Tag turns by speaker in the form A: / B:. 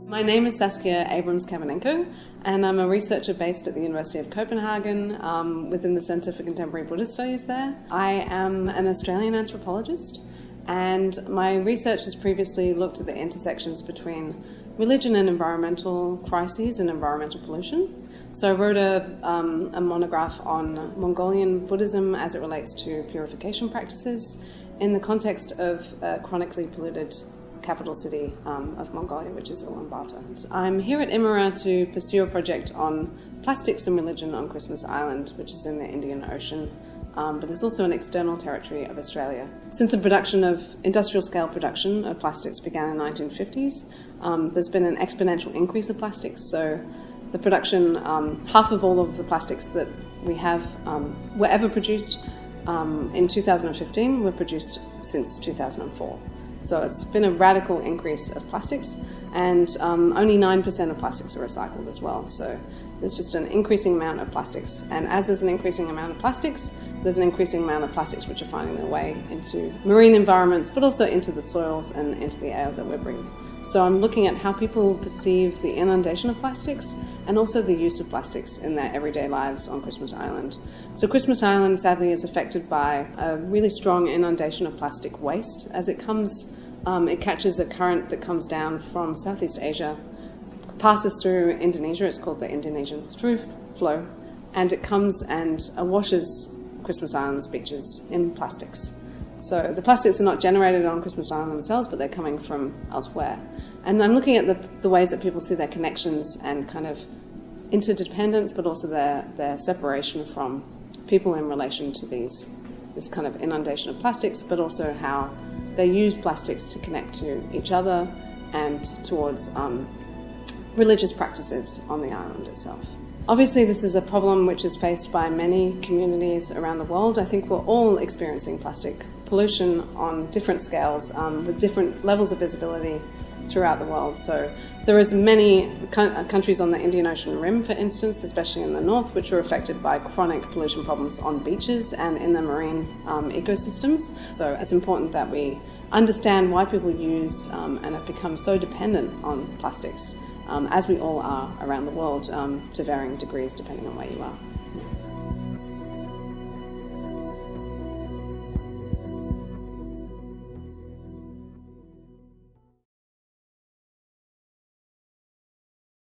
A: My name is Saskia Abrahms-Kavunenko, and I'm a researcher based at the University of Copenhagen within the Centre for Contemporary Buddhist Studies there. I am an Australian anthropologist, and my research has previously looked at the intersections between religion and environmental crises and environmental pollution. So I wrote a monograph on Mongolian Buddhism as it relates to purification practices in the context of a chronically polluted capital city of Mongolia, which is Ulaanbaatar. I'm here at Iméra to pursue a project on plastics and religion on Christmas Island, which is in the Indian Ocean, but is also an external territory of Australia. Since the production of industrial-scale production of plastics began in the 1950s, there's been an exponential increase of plastics. So the production, half of all of the plastics that we have were ever produced in 2015 were produced since 2004. So it's been a radical increase of plastics, and only 9% of plastics are recycled as well. So there's just an increasing amount of plastics. And as there's an increasing amount of plastics, there's an increasing amount of plastics which are finding their way into marine environments, but also into the soils and into the air that we breathe. So I'm looking at how people perceive the inundation of plastics and also the use of plastics in their everyday lives on Christmas Island. So Christmas Island, sadly, is affected by a really strong inundation of plastic waste. As it comes, it catches a current that comes down from Southeast Asia, passes through Indonesia. It's called the Indonesian Truth Flow, and it comes and washes Christmas Island's beaches in plastics. So the plastics are not generated on Christmas Island themselves, but they're coming from elsewhere. And I'm looking at the ways that people see their connections and kind of interdependence, but also their separation from people in relation to this kind of inundation of plastics, but also how they use plastics to connect to each other and towards religious practices on the island itself. Obviously, this is a problem which is faced by many communities around the world. I think we're all experiencing plastic pollution on different scales with different levels of visibility throughout the world. So there is many countries on the Indian Ocean rim, for instance, especially in the north, which are affected by chronic pollution problems on beaches and in the marine ecosystems. So it's important that we understand why people use and have become so dependent on plastics, as we all are around the world, to varying degrees depending on where you are.